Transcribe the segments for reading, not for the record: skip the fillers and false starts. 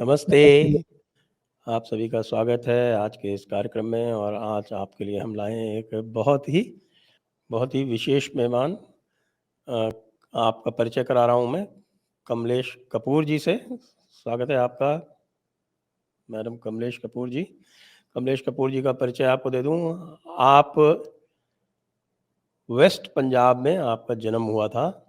नमस्ते, आप सभी का स्वागत है आज के इस कार्यक्रम में। और आज आपके लिए हम लाए हैं एक बहुत ही विशेष मेहमान। अ, आपका परिचय करा रहा हूँ मैं कमलेश कपूर जी से। स्वागत है आपका, मैडम कमलेश कपूर जी। कमलेश कपूर जी का परिचय आपको दे दूँ। आप वेस्ट पंजाब में आपका जन्म हुआ था,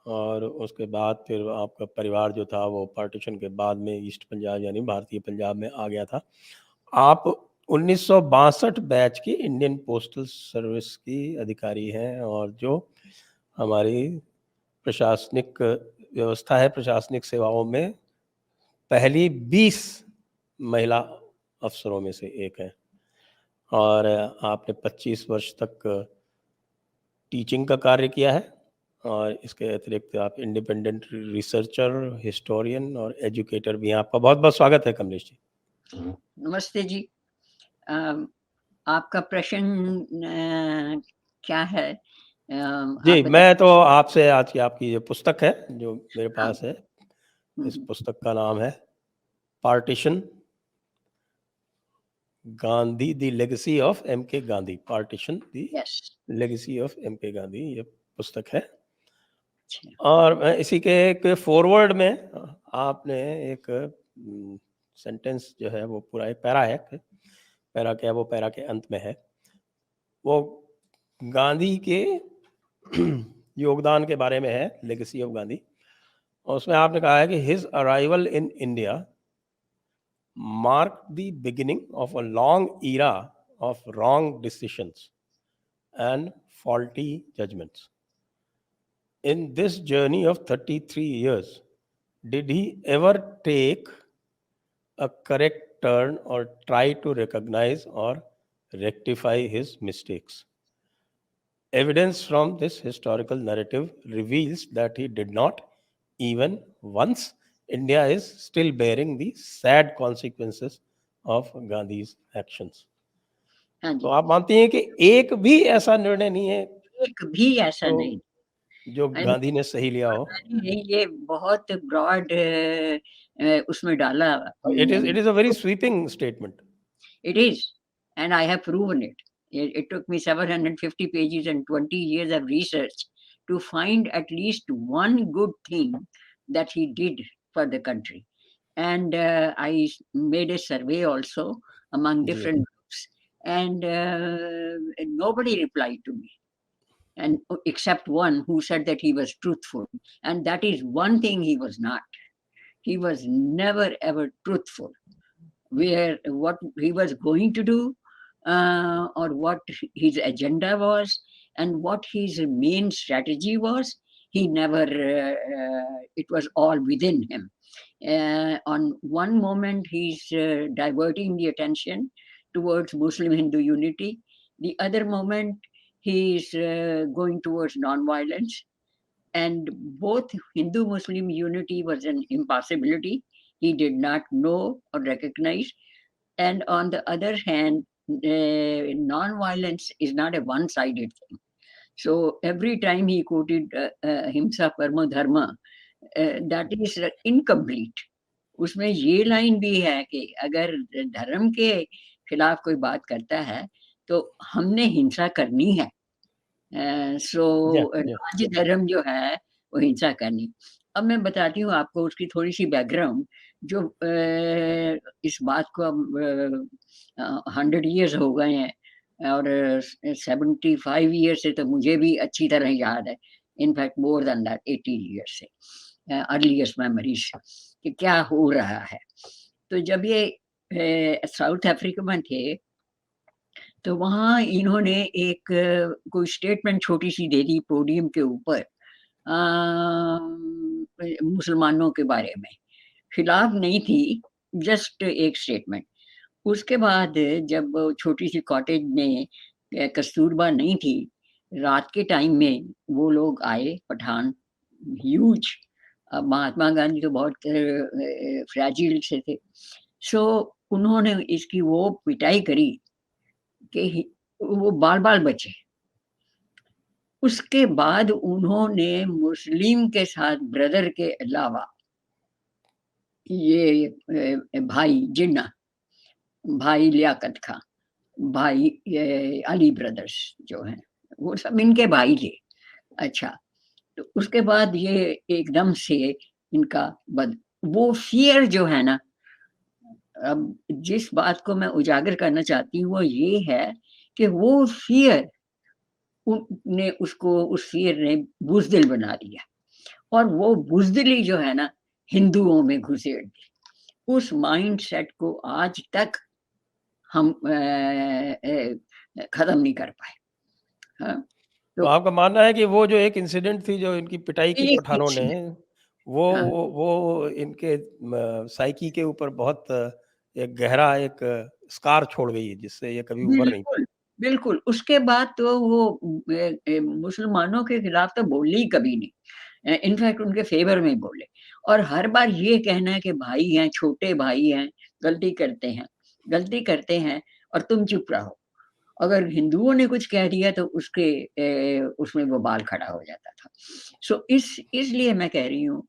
और उसके बाद फिर आपका परिवार जो था वो पार्टीशन के बाद में ईस्ट पंजाब यानी भारतीय पंजाब में आ गया था। आप 1962 बैच की इंडियन पोस्टल सर्विस की अधिकारी हैं, और जो हमारी प्रशासनिक व्यवस्था है, प्रशासनिक सेवाओं में पहली 20 महिला अफसरों में से एक हैं। और आपने 25 वर्ष तक टीचिंग का कार्य किया है, और इसके अतिरिक्त आप इंडिपेंडेंट रिसर्चर, हिस्टोरियन और एजुकेटर भी हैं। आपका बहुत बहुत स्वागत है कमलेश जी। नमस्ते जी। आपका प्रश्न क्या है? जी, आप मैं तो आपसे आज की आपकी जो पुस्तक है जो मेरे हाँ। पास है, इस पुस्तक का नाम है partition, Gandhi the legacy of M K Gandhi. Partition the yes. Legacy of M K Gandhi, ये पुस्तक है। अच्छा। और मैं इसी के एक फॉरवर्ड में आपने एक सेंटेंस जो है वो पूरा एक पैरा है, पैरा क्या, वो पैरा के अंत में है, वो गांधी के योगदान के बारे में है, लेगेसी ऑफ गांधी। और उसमें आपने कहा है कि his arrival in India marked the beginning of a long era of wrong decisions and faulty judgments. In this journey of 33 years, did he ever take a correct turn or try to recognize or rectify his mistakes? Evidence from this historical narrative reveals that he did not. Even once, India is still bearing the sad consequences of Gandhi's actions. हाँ तो जी। आप मानती हैं कि एक भी ऐसा निर्णय नहीं है एक भी ऐसा जो नहीं। जो एंड गांधी ने सही लिया हो? मैंने ये बहुत ब्रॉड उसमें डाला। It is a very sweeping statement. It is, and I have proven it. It took me 750 pages and 20 years of research to find at least one good thing that he did for the country. And I made a survey also among जी, different groups, and nobody replied to me. And except one who said that he was truthful, and that is one thing he was not. He was never ever truthful where what he was going to do, or what his agenda was, and what his main strategy was. He never, it was all within him. On one moment, he's diverting the attention towards Muslim Hindu unity. The other moment, he's going towards non-violence. And both Hindu Muslim unity was an impossibility. He did not know or recognize. And on the other hand, non-violence is not a one-sided thing. So every time he quoted Himsa Parmo Dharma, that is incomplete. उसमें ये line भी है कि अगर धर्म के खिलाफ कोई बात करता है तो हमने हिंसा करनी है। सो या राज धर्म जो है वो हिंसा करनी। अब मैं बताती हूँ आपको उसकी थोड़ी सी बैकग्राउंड जो इस बात को अब 100 ईयर्स हो गए हैं और 75 ईयर्स से तो मुझे भी अच्छी तरह याद है। In fact more than that 80 years से अर्लीस्ट मेमोरीज कि क्या हो रहा है। तो जब ये साउथ अफ्रीका में थे तो वहाँ इन्होंने एक कोई स्टेटमेंट छोटी सी दे दी पोडियम के ऊपर मुसलमानों के बारे में। खिलाफ नहीं थी, जस्ट एक स्टेटमेंट। उसके बाद जब छोटी सी कॉटेज में कस्तूरबा नहीं थी, रात के टाइम में वो लोग आए पठान, ह्यूज। महात्मा गांधी तो बहुत फ्रैजिल से थे। सो उन्होंने इसकी वो पिटाई करी कि वो बाल-बाल बचे। उसके बाद उन्होंने मुस्लिम के साथ ब्रदर के अलावा ये भाई जिन्ना, भाई लियाकत खां, भाई ये अली ब्रदर्स जो हैं, वो सब इनके भाई थे। अच्छा, तो उसके बाद ये एकदम से इनका बद वो फ़ियर जो है ना, अब जिस बात को मैं उजागर करना चाहती हूँ वो ये है कि वो फ़ियर ने उसको उस फ़ियर ने बुज़दिल बना दिया, और वो बुज़दिली जो है ना हिंदुओं में घुसेड़ दी। उस माइंडसेट को आज तक हम खत्म नहीं कर पाए। हाँ, तो तो आपका मानना है कि वो जो एक इंसिडेंट थी जो इनकी पिटाई की एक पठानों ने, इंसिडेंट। वो हाँ, वो इनके साइकी के ऊपर बहुत एक गहरा एक स्कार छोड़ गई है, जिससे ये कभी उभर नहीं बिल्कुल, पाए। बिल्कुल। उसके बाद तो वो मुसलमानों के खिलाफ तो बोले ही कभी नहीं। इनफैक्ट उनके फ़ेवर में बोले, और हर बार ये कहना है कि भाई हैं, छोटे भाई हैं, गलती करते हैं और तुम चुप रहो। अगर हिंदुओं ने कुछ कह दिया तो उसमें वो बाल खड़ा हो जाता था। सो इसलिए मैं कह रही हूँ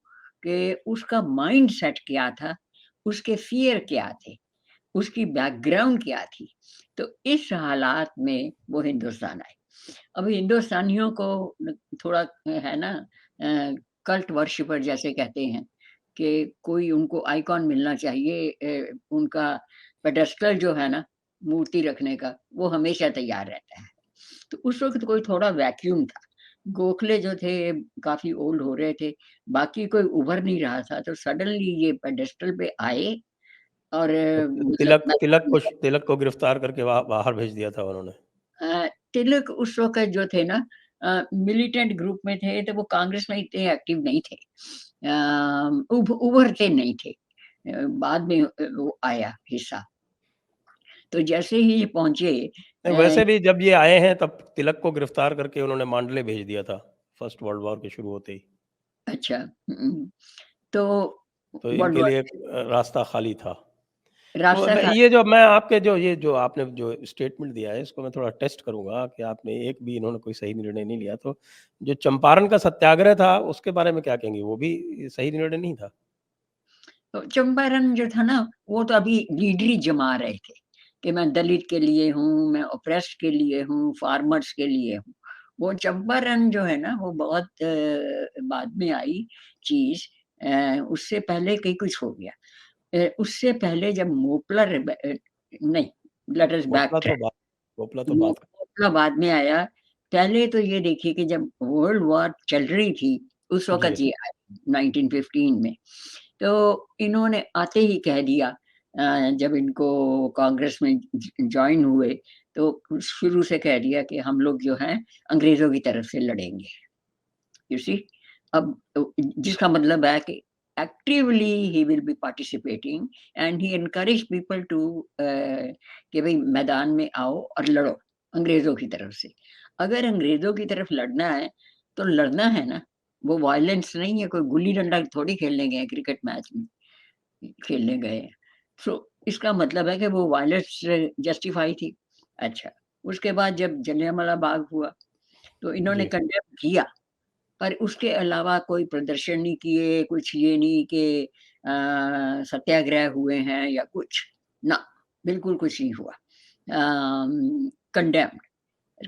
कि उसका माइंडसेट क्या था, उसके फ़ियर क्या थे, उसकी बैकग्राउंड क्या थी। तो इस हालात में वो हिंदुस्तान आए। अब हिंदुस्तानियों को न थोड़ा है ना, कल्ट वर्शिपर जैसे कहते हैं कि कोई उनको आइकॉन मिलना चाहिए, उनका पेडेस्टल जो है ना मूर्ति रखने का, वो हमेशा तैयार रहता है। तो उस वक़्त कोई थोड़ा वैक्यूम था। गोखले जो थे काफ़ी ओल्ड हो रहे थे, बाकी कोई उभर नहीं रहा था, तो सडनली ये पेडेस्टल पे आए और तो मतलब मैदान में तिलक को गिरफ्तार करके बाहर भेज दिया था उन्होंने। तिलक उस वक़्त जो थे ना मिलिटेंट ग्रुप में थे, तो वो कांग्रेस में इतने एक्टिव नहीं थे। उभरते नहीं थे। बाद में वो आया हिस्सा। तो जैसे ही ये पहुँचे नहीं, वैसे भी जब ये आए हैं तब तिलक को गिरफ्तार करके उन्होंने मांडले भेज दिया था, फर्स्ट वर्ल्ड वॉर के शुरू होते ही। अच्छा, तो तो वर्ल्ड इनके वॉर लिए एक रास्ता खाली था। तो रास्ता मैं था। ये जो मैं आपके जो ये जो आपने जो स्टेटमेंट दिया है, इसको मैं थोड़ा टेस्ट करूँगा कि आपने एक भी इन्होंने कोई सही निर्णय नहीं लिया। तो जो चंपारण का सत्याग्रह था, उसके बारे में क्या कहेंगी? वो भी सही निर्णय नहीं था? तो चंपारण जो था ना, वो तो अभी लीडरी जमा रहे थे कि मैं दलित के लिए हूँ, मैं ऑप्रेस्ड के लिए हूँ, फार्मर्स के लिए हूँ। वो चंपारण जो है ना, वो बहुत बाद में आई चीज़। उससे पहले कई कुछ हो गया। उससे पहले जब नहीं, लेट अस बैक भोपला तो ट्रैक। बात भोपला तो बात मोपला बाद में आया। पहले तो ये देखिए कि जब वर्ल्ड वॉर चल रही थी, उस जी। वक़्त ये आए 1915 में। तो इन्होंने आते ही कह दिया, जब इनको कांग्रेस में जॉइन हुए, तो शुरू से कह दिया कि हम लोग जो हैं अंग्रेज़ों की तरफ से लड़ेंगे। यू सी, अब जिसका मतलब है कि एक्टिवली ही will be participating, and he encourage people to कि भाई मैदान में आओ और लड़ो अंग्रेजों की तरफ से। अगर अंग्रेजों की तरफ लड़ना है तो लड़ना है ना, वो वायलेंस नहीं है, कोई गुल्ली डंडा थोड़ी खेलने गए हैं क्रिकेट मैच में खेलने गए हैं। सो इसका मतलब है कि वो वायलेंस जस्टिफाई थी। अच्छा, उसके बाद जब जलियांवाला बाग हुआ तो इन्होंने जी। कंडेम किया, पर उसके अलावा कोई प्रदर्शन नहीं किए, कुछ ये नहीं कि सत्याग्रह हुए हैं या कुछ, ना, बिल्कुल कुछ नहीं हुआ। कंडेम्ड,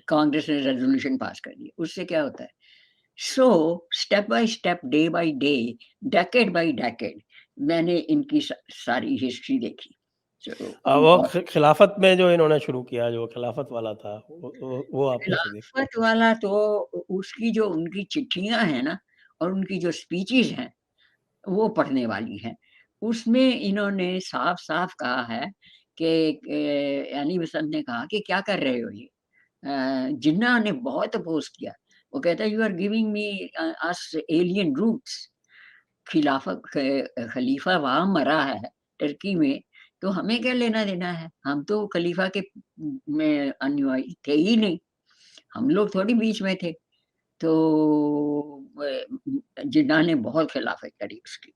कांग्रेस ने रेज़ोल्यूशन पास कर दिया। उससे क्या होता है? So step by step, day by day, decade bye decade मैंने इनकी सारी हिस्ट्री देखी। सो वो और खिलाफत में जो इन्होंने शुरू किया, जो खिलाफत वाला था, वो आप कैसे देखते हैं? खिलाफत वाला तो उसकी जो उनकी चिट्ठियाँ हैं ना और उनकी जो स्पीचेज़ हैं, वो पढ़ने वाली हैं। उसमें इन्होंने साफ-साफ कहा है कि एनी बेसेंट ने कहा कि क्या कर रहे हो ये? जिन्ना ने बहुत अपोज़ किया। वो कहता है you are giving me us alien roots. खलीफ़ा वहाँ मरा है टर्की में, तो हमें क्या लेना-देना है? हम तो खलीफ़ा के में अनुयायी थे ही नहीं, हम लोग थोड़ी बीच में थे। तो जिन्ना ने बहुत खिलाफ़त करी उसकी,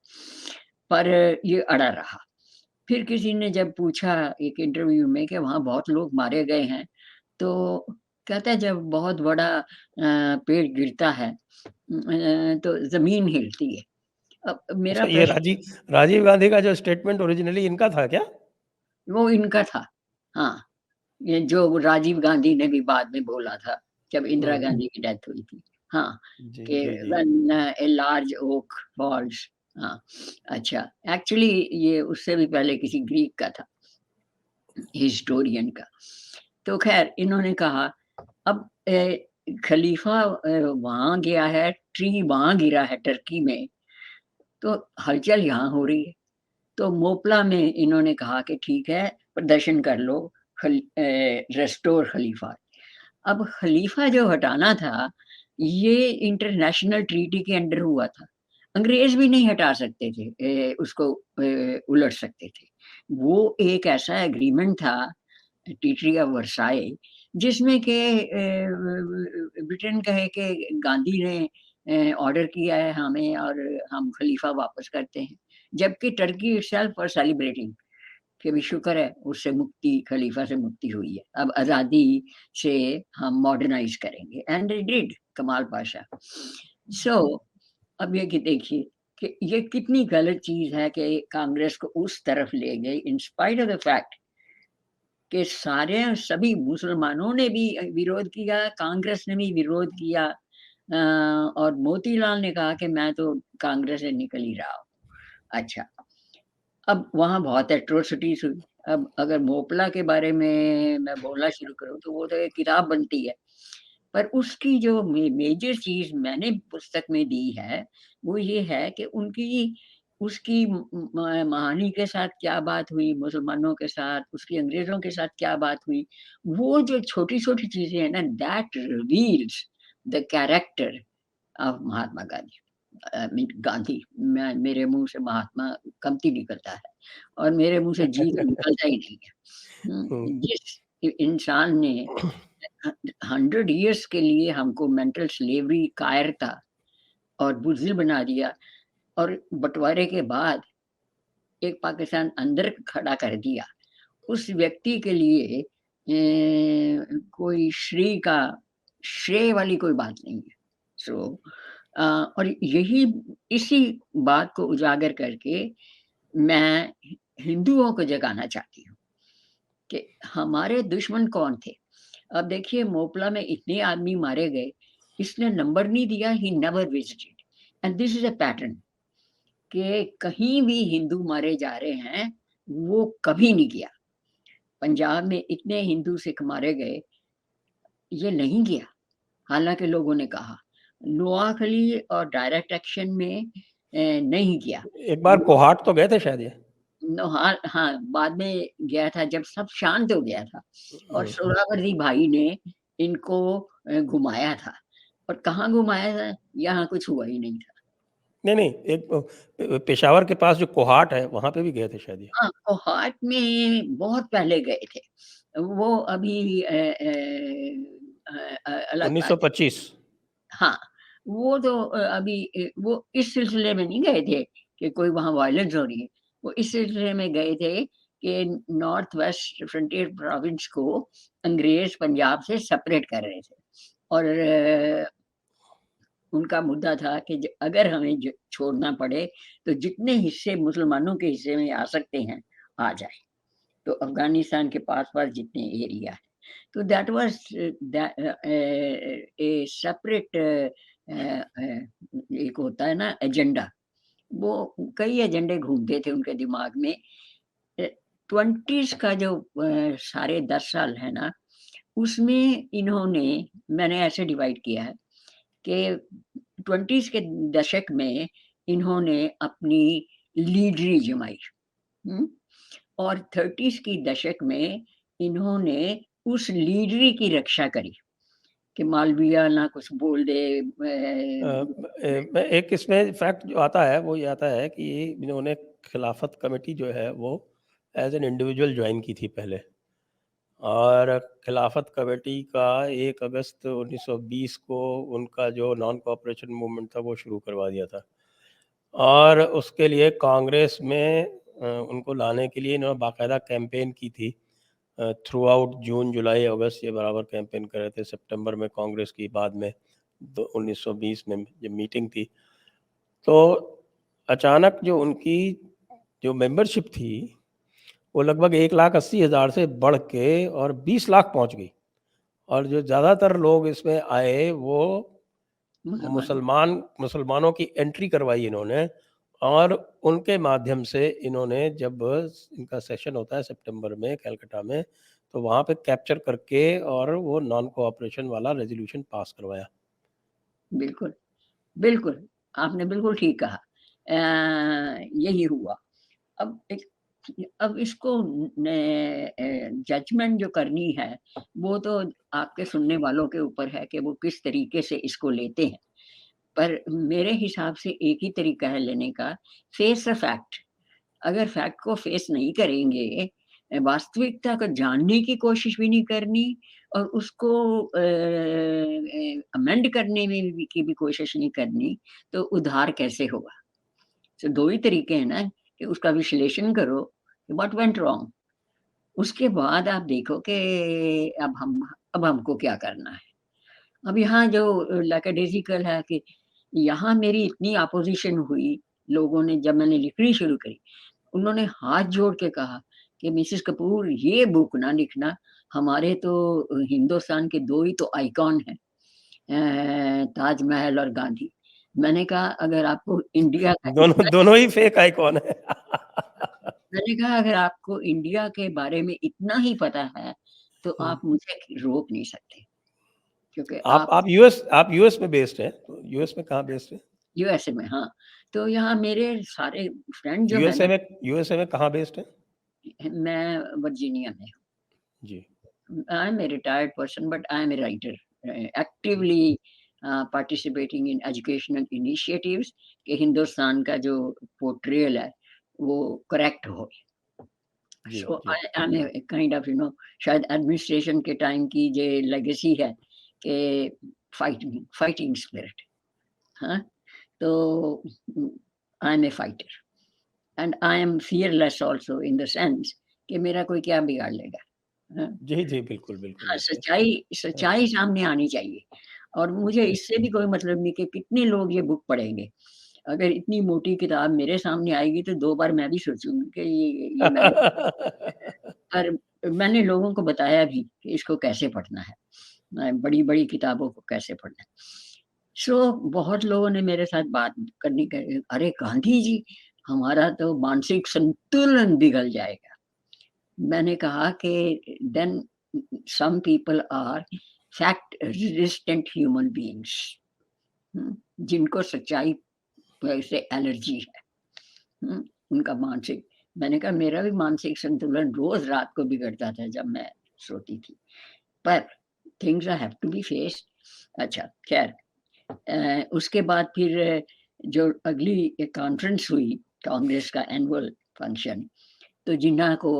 पर ये अड़ा रहा। फिर किसी ने जब पूछा एक इंटरव्यू में कि वहाँ बहुत लोग मारे गए हैं, तो कहता है जब बहुत बड़ा पेड़ गिरता है तो ज़मीन हिलती है। अब मेरा अच्छा, ये प्रश्न राजीव गांधी का जो स्टेटमेंट ओरिजिनली इनका था क्या? वो इनका था। हाँ, ये जो राजीव गांधी ने भी बाद में बोला था, जब इंदिरा गांधी की डेथ हुई थी। हाँ, जी, कि जी, जी। When a large oak falls. हाँ, अच्छा, एक्चुअली ये उससे भी पहले किसी ग्रीक का था, हिस्टोरियन का। तो ख़ैर इन्होंने कहा अब खलीफा वहाँ गया है, ट्री वहाँ गिरा है टर्की में, तो हलचल यहाँ हो रही है। तो मोपला में इन्होंने कहा कि ठीक है, प्रदर्शन कर लो, रेस्टोर खलीफा। अब खलीफा जो हटाना था, ये इंटरनेशनल ट्रीटी के अंडर हुआ था। अंग्रेज़ भी नहीं हटा सकते थे, उसको उलट सकते थे। वो एक ऐसा एग्रीमेंट था, ट्रीटी ऑफ वर्साई, जिसमें कि ब्रिटेन कहे कि गांधी ने ऑर्डर किया है हमें और हम खलीफा वापस करते हैं। जबकि टर्की इटसेल्फ वर सेलिब्रेटिंग कि भी शुक्र है उससे मुक्ति, खलीफा से मुक्ति हुई है। अब आज़ादी से हम मॉडर्नाइज़ करेंगे एंड दे डिड, कमाल पाशा। सो अब ये कि देखिए कि ये कितनी गलत चीज़ है कि कांग्रेस को उस तरफ ले गई in spite of the fact कि सारे सभी मुसलमानों ने भी विरोध किया, कांग्रेस ने भी विरोध किया, और मोतीलाल ने कहा कि मैं तो कांग्रेस से निकल ही रहा हूँ। अच्छा, अब वहाँ बहुत एट्रोसिटीज़ हुई। अब अगर मोपला के बारे में मैं बोलना शुरू करूँ तो वो तो एक किताब बनती है। पर उसकी जो मेजर चीज़ मैंने पुस्तक में दी है, वो ये है कि उनकी उसकी महानी के साथ क्या बात हुई, मुसलमानों के साथ, उसकी अंग्रेज़ों के साथ क्या बात हुई, वो जो छोटी-छोटी चीज़ें हैं ना, that reveals the character of Mahatma Gandhi. Mean Gandhi, मैं मेरे मुँह से महात्मा कमती निकलता है और मेरे मुँह से जी तो निकलता ही नहीं है। हुँ। जिस इंसान ने 100 इयर्स के लिए हमको मेंटल स्लेवरी, कायरता और बुज़दिल बना दिया और बँटवारे के बाद एक पाकिस्तान अंदर खड़ा कर दिया। उस व्यक्ति के लिए कोई श्रेय वाली कोई बात नहीं है। सो और यही इसी बात को उजागर करके मैं हिंदुओं को जगाना चाहती हूँ कि हमारे दुश्मन कौन थे। अब देखिए मोपला में इतने आदमी मारे गए, इसने नंबर नहीं दिया, he never visited and this is a pattern कि कहीं भी हिंदू मारे जा रहे हैं, वो कभी नहीं गया। पंजाब में इतने हिंदू सिख मारे गए, ये नहीं गया। हालाँकि लोगों ने कहा, नोआखली और डायरेक्ट एक्शन में नहीं गया। एक बार कोहाट तो गए थे शायद ये? हाँ, बाद में गया था जब सब शांत हो गया था और हुँ। सोहरावर्दी भाई ने इनको घुमाया था और कहाँ घुमाया था? यहाँ कुछ हुआ ही नहीं था। नहीं, नहीं, एक पेशावर के पास जो कोहाट है, वहाँ पे भी गए थे शायद ये? हाँ, कोहाट में बहुत पहले गए थे। वो अभी अलग बात है। 1925। हाँ, वो तो अभी वो इस सिलसिले में नहीं गए थे कि कोई वहाँ वायलेंस हो रही है। वो इस सिलसिले में गए थे कि नॉर्थ वेस्ट फ्रंटियर प्रोविंस को अंग्रेज़ पंजाब से सेपरेट कर रहे थे और उनका मुद्दा था कि अगर हमें छोड़ना पड़े तो जितने हिस्से मुसलमानों के हिस्से में आ सकते हैं, आ जाए। तो अफ़गानिस्तान के पास-पास जितने एरिया है। तो दैट वाज़ ए सेपरेट एक होता है ना एजेंडा, वो कई एजेंडे घूमते थे उनके दिमाग में। 20s का जो सारे 10 साल है ना, उसमें इन्होंने मैंने ऐसे डिवाइड किया है कि 20s के दशक में इन्होंने अपनी लीडरी जमाई। हुँ? और 30s की दशक में इन्होंने उस लीडरी की रक्षा करी कि मालवीय ना कुछ बोल दे। मैं एक इसमें फैक्ट जो आता है वो ये आता है कि इन्होंने खिलाफत कमेटी जो है वो एज एन इंडिविजुअल ज्वाइन की थी पहले, और खिलाफत कमेटी का 1 अगस्त 1920 को उनका जो नॉन कोऑपरेशन मूवमेंट था वो शुरू करवा दिया था, और उसके लिए कांग्रेस में उनको लाने के लिए इन्होंने बाकायदा कैंपेन की थी। थ्रू आउट जून, जुलाई, अगस्त ये बराबर कैंपेन कर रहे थे। सितंबर में कांग्रेस की बाद में 1920 में जब मीटिंग थी, तो अचानक जो उनकी जो मेंबरशिप थी वो लगभग 1,80,000 से बढ़ के और 20 लाख पहुंच गई, और जो ज़्यादातर लोग इसमें आए वो मुसलमान। मुसलमानों की एंट्री करवाई इन्होंने, और उनके माध्यम से इन्होंने, जब इनका सेशन होता है सितंबर में कलकत्ता में, तो वहाँ पे कैप्चर करके और वो नॉन कोऑपरेशन वाला रेजोल्यूशन पास करवाया। बिल्कुल, बिल्कुल, आपने बिल्कुल ठीक कहा। यही हुआ। अब अब इसको जजमेंट जो करनी है, वो तो आपके सुनने वालों के ऊपर है कि वो किस तरीके से इसको लेते हैं। पर मेरे हिसाब से एक ही तरीका है लेने का, फेस द फैक्ट। अगर फैक्ट को फेस नहीं करेंगे, वास्तविकता को जानने की कोशिश भी नहीं करनी और उसको अमेंड करने में भी की भी कोशिश नहीं करनी, तो उद्धार कैसे होगा? तो 2 ही तरीके हैं ना कि उसका विश्लेषण करो, व्हाट वेंट रॉन्ग? उसके बाद आप देखो कि अब हमको क्या करना है? अब यहाँ जो लैकेडेज़िकल है कि यहाँ मेरी इतनी अपोज़िशन हुई, लोगों ने जब मैंने लिखनी शुरू करी, उन्होंने हाथ जोड़ के कहा कि मिसेस कपूर ये बुक ना लिखना, हमारे तो हिंदुस्तान के 2 ही तो आइकॉन हैं, ताजमहल और गांधी। मैंने कहा अगर आपको इंडिया का दोनों इतना दोनों ही फेक आइकॉन है। मैंने कहा अगर आपको इंडिया के बारे में इतना ही पता है, तो आप मुझे रोक नहीं सकते, क्योंकि आप आप यूएस में बेस्ड हैं, तो यूएस में कहाँ बेस्ड है? यूएसए में हाँ, तो यहाँ मेरे सारे फ्रेंड जो है यूएसए ना, में यूएसए में कहाँ बेस्ड है? मैं वर्जीनिया में जी। हूँ। I am a retired person but I am a writer, actively participating in educational initiatives कि हिंदुस्तान का जो पोर्ट्रेयल है, वो करेक्ट हो। जी, सो जी। I am a kind of शायद एडमिनिस्ट्रेशन के टाइम की जो लेगेसी है कि फाइटिंग फाइटिंग स्पिरिट, हाँ, तो I am a fighter and I am fearless also in the sense कि मेरा कोई क्या बिगाड़ लेगा, हाँ। जी, जी, बिल्कुल, बिल्कुल, हाँ, बिल्कुल। सच्चाई सच्चाई सामने आनी चाहिए और मुझे इससे भी कोई मतलब नहीं कि कितने लोग ये बुक पढ़ेंगे। अगर इतनी मोटी किताब मेरे सामने आएगी तो 2 बार मैं भी सोचूँगी कि ये मैंने पर मैंने लोगों को बताया भी कि इसको कैसे पढ़ना है, बड़ी-बड़ी किताबों को कैसे पढ़ना है। सो बहुत लोगों ने मेरे साथ बात करनी का अरे गांधी जी, हमारा तो मानसिक संतुलन बिगड़ जाएगा। मैंने कहा कि then some people are fact resistant human beings, जिनको सच्चाई से एलर्जी है, उनका मानसिक मैंने कहा मेरा भी मानसिक संतुलन रोज रात को बिगड़ता था जब मैं सोती थी, पर things have to be faced. अच्छा खैर, उसके बाद फिर जो अगली कॉन्फ्रेंस हुई कांग्रेस का एनुअल फंक्शन, तो जिन्ना को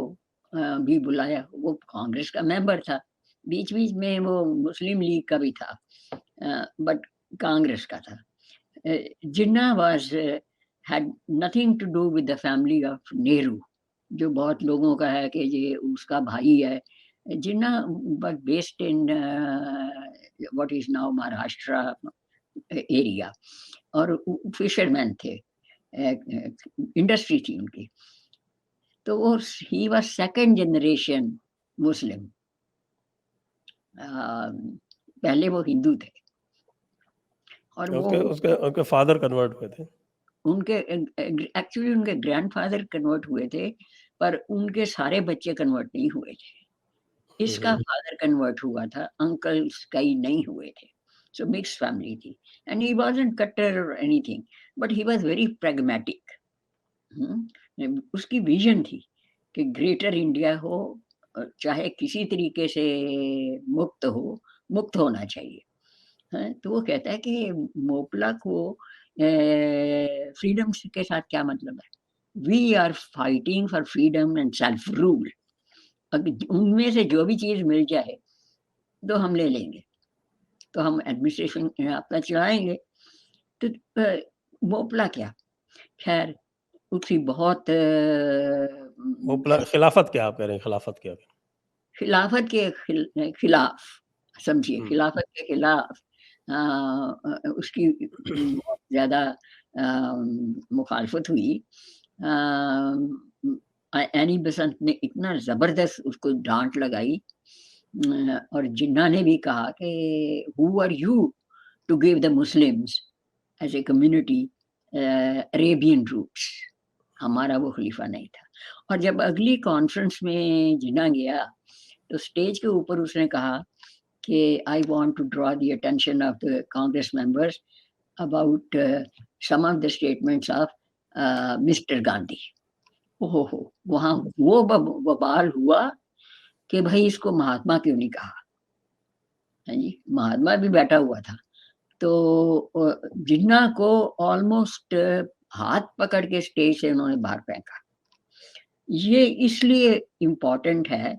भी बुलाया, वो कांग्रेस का मेंबर था, बीच-बीच में वो मुस्लिम लीग का भी था, बट कांग्रेस का था। Jinnah was had nothing to do with the family of Nehru, जो बहुत लोगों का है कि ये उसका भाई है। Jinnah but based in what is now Maharashtra area और फिशरमैन थे, इंडस्ट्री थी उनकी। तो वो ही was second generation Muslim, uh, पहले वो हिंदू थे और वो उसके उसके उनके फादर कन्वर्ट हुए थे। उनके एक्चुअली उनके ग्रैंडफ़ादर कन्वर्ट हुए थे, पर उनके सारे बच्चे कन्वर्ट नहीं हुए थे। हुँ, इसका हुँ। फादर कन्वर्ट हुआ था, अंकल्स कई नहीं हुए थे। सो मिक्स्ड फैमिली थी एंड ही वाज़न्ट कट्टर और anything, but he was very pragmatic. उसकी विज़न थी कि ग्रेटर इंडिया हो, चाहे किसी तरीके से मुक्त हो, मुक्त होना चाहिए। हैं, तो वो कहता है कि मोपला को फ्रीडम के साथ क्या मतलब है? We are fighting for freedom and self rule. अब उनमें से जो भी चीज़ मिल जाए, तो हम ले लेंगे। तो हम एडमिनिस्ट्रेशन अपना चलाएँगे। तो मोपला क्या? ख़ैर उसकी बहुत मुपला खिलाफत क्या आप कह रहे हैं? खिलाफत क्या? खिलाफत के खिलाफ समझिए, हुँ, खिलाफत के खिलाफ उसकी बहुत ज़्यादा मुखालफत हुई। एनी बेसेंट ने इतना ज़बरदस्त उसको डांट लगाई, और जिन्ना ने भी कहा कि who are you to give the Muslims as a community Arabian roots. हमारा वो खलीफा नहीं था। और जब अगली कॉन्फ्रेंस में जिन्ना गया तो स्टेज के ऊपर उसने कहा कि I want to draw the attention of the Congress members about some of the statements of mister Gandhi. ओहो, वहां वो बवाल हुआ कि भाई इसको महात्मा क्यों नहीं कहा। हाँ जी, महात्मा भी बैठा हुआ था। तो जिन्ना को ऑलमोस्ट हाथ पकड़ के स्टेज से उन्होंने बाहर फेंका। ये इसलिए इम्पोर्टेंट है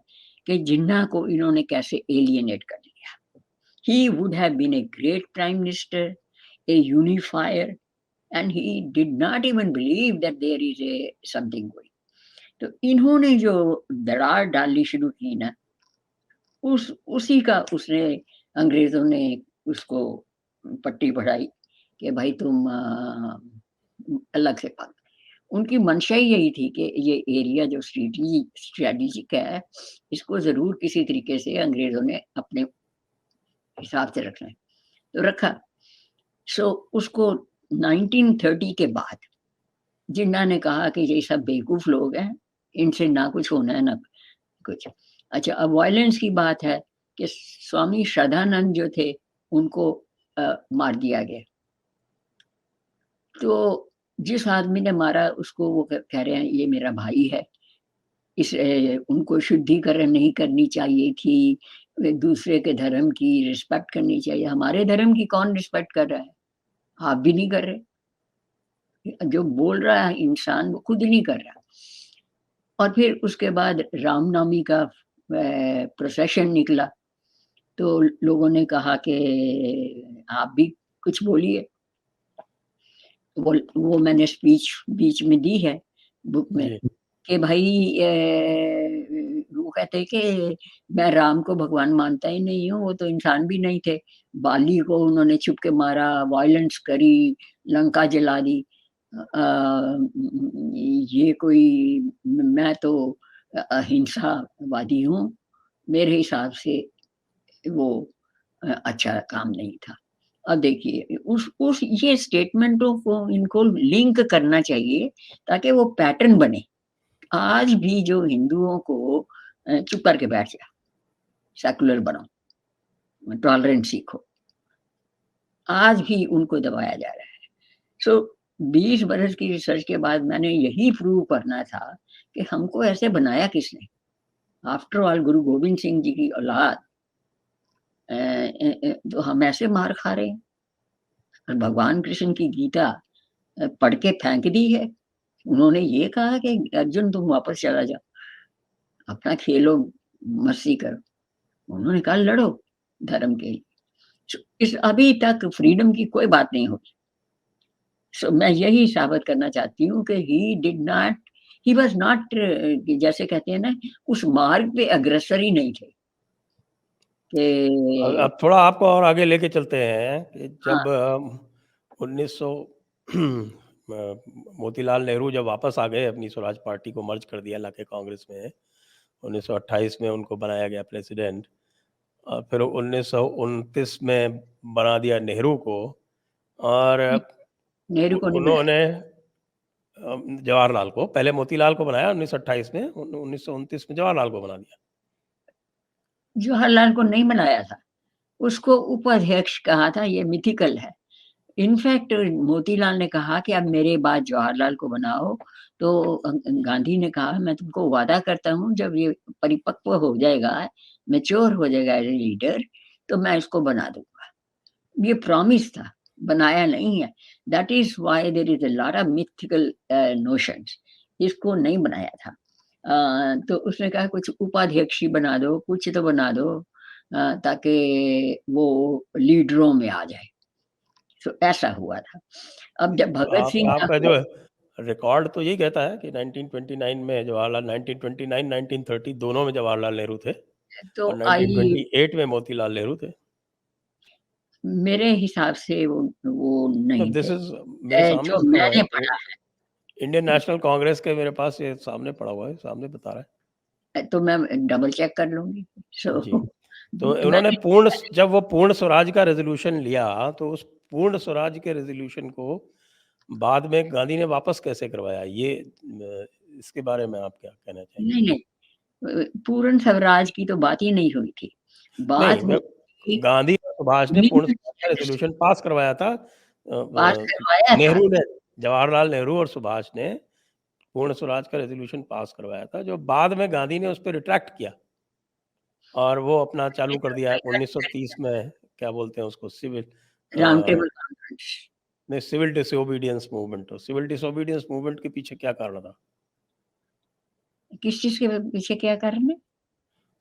कि जिन्ना को इन्होंने कैसे एलियनेट कर लिया। He would have been a great prime minister, a unifier, and he did not even believe that there is a something going. तो इन्होंने जो दरार डालनी शुरू की ना, उसी का उसने अंग्रेजों ने उसको पट्टी पढ़ाई कि भाई तुम अलग से भाग। उनकी मंशा ही यही थी कि ये एरिया जो स्ट्रेटेजिक है, इसको ज़रूर किसी तरीके से अंग्रेजों ने अपने हिसाब से रखना है, तो रखा। सो उसको 1930 के बाद जिन्ना ने कहा कि ये सब बेवकूफ लोग हैं, इनसे ना कुछ होना है ना कुछ। अच्छा, अब वायलेंस की बात है कि स्वामी श्रद्धानंद जो थे उनको मार दिया गया। तो जिस आदमी ने मारा उसको वो कह रहे हैं ये मेरा भाई है, इस उनको शुद्धिकरण नहीं करनी चाहिए थी, दूसरे के धर्म की रिस्पेक्ट करनी चाहिए। हमारे धर्म की कौन रिस्पेक्ट कर रहा है? आप भी नहीं कर रहे। जो बोल रहा है इंसान वो खुद ही नहीं कर रहा। और फिर उसके बाद रामनवमी का प्रोसेशन निकला, तो लोगों ने कहा कि आप भी कुछ बोलिए। वो मैंने स्पीच बीच में दी है बुक में जी। कि भाई वो कहते हैं कि मैं राम को भगवान मानता ही नहीं हूँ, वो तो इंसान भी नहीं थे। बाली को उन्होंने छुप के मारा, वायलेंस करी, लंका जला दी। ये कोई, मैं तो अहिंसावादी हूँ, मेरे हिसाब से वो अच्छा काम नहीं था। अब देखिए उस ये स्टेटमेंटों को इनको लिंक करना चाहिए ताकि वो पैटर्न बने। आज भी जो हिंदुओं को चुप करके बैठ जा, सेकुलर बनो, टॉलरेंट सीखो, आज भी उनको दबाया जा रहा है। सो 20 बरस की रिसर्च के बाद मैंने यही प्रूव करना था कि हमको ऐसे बनाया किसने। आफ्टर ऑल गुरु गोविंद सिंह जी की औलाद, तो हम ऐसे मार खा रहे हैं। और भगवान कृष्ण की गीता पढ़ के फेंक दी है। उन्होंने ये कहा कि अर्जुन तुम वापस चला जाओ, अपना खेलो, मस्ती करो। उन्होंने कहा लड़ो धर्म के लिए। इस अभी तक फ्रीडम की कोई बात नहीं हुई। सो मैं यही साबित करना चाहती हूँ कि ही वाज नॉट, जैसे कहते हैं ना, उस मार्ग पे अग्रसर ही नहीं थे कि अब थोड़ा आपको और आगे लेके चलते हैं कि हाँ, जब 1900 मोतीलाल नेहरू जब वापस आ गए, अपनी स्वराज पार्टी को मर्ज कर दिया लाके कांग्रेस में, 1928 में उनको बनाया गया प्रेसिडेंट, और फिर 1929 में बना दिया नेहरू को, और नेहरू को नहीं बनाया। उन्होंने जवाहरलाल को, पहले मोतीलाल को बनाया 1928 में, 1929 में जवाहरलाल को बना दिया। जवाहरलाल को नहीं बनाया था, उसको उपाध्यक्ष कहा था, ये मिथिकल है। इनफैक्ट मोतीलाल ने कहा कि अब मेरे बाद जवाहरलाल को बनाओ, तो गांधी ने कहा मैं तुमको वादा करता हूँ जब ये परिपक्व हो जाएगा, मैच्योर हो जाएगा एज ए लीडर, तो मैं इसको बना दूंगा। ये प्रॉमिस था, बनाया नहीं है। That is why there is a lot of mythical notions. इसको नहीं बनाया था। तो उसने कहा कुछ उपाध्यक्ष ही बना दो, कुछ तो बना दो, ताकि वो लीडरों में आ जाए। तो ऐसा हुआ था। अब जब भगत सिंह आपका आके, जो रिकॉर्ड तो यही कहता है कि 1929 में जवाहरलाल, 1929 1930 दोनों में जवाहरलाल नेहरू थे, तो और आई 1928 में मोतीलाल नेहरू थे। मेरे हिसाब से वो नहीं दिस थे। इज मेरे सामने जो लिखा हुआ है, मैंने पढ़ा इंडियन नेशनल कांग्रेस के मेरे पास ये सामने पड़ा हुआ है, सामने बता रहा है तो मैं डबल चेक कर लूँगी। है जी। सो तो उन्होंने मैंने जब वो पूर्ण स्वराज का रेजोल्यूशन लिया, तो उस पूर्ण स्वराज के रेजोल्यूशन को बाद में गांधी ने वापस कैसे करवाया, ये इसके बारे में आप क्या कहना चाहेंगे? नहीं, नहीं, पूर्ण स्वराज की तो बात ही नहीं हुई थी। नहीं, बात हुई मैं थी गांधी और सुभाष ने पूर्ण यूनियन स्वराज का टेरिटरी रेज़ोल्यूशन पास करवाया था। पास करवाया था। नेहरू ने, जवाहरलाल नेहरू और सुभाष ने पूर्ण स्वराज का रेज़ोल्यूशन पास करवाया था, जो बाद में गांधी ने उस पे रिट्रैक्ट किया और वो अपना चालू कर दिया 1930 में, क्या बोलते हैं उसको, राउंड अ, टेबल कॉन्फ्रेंस। नहीं, सिविल डिसोबीडियंस मूवमेंट। तो सिविल डिसोबीडियंस मूवमेंट के पीछे क्या कारण था? किस चीज़ के पीछे क्या कारण है?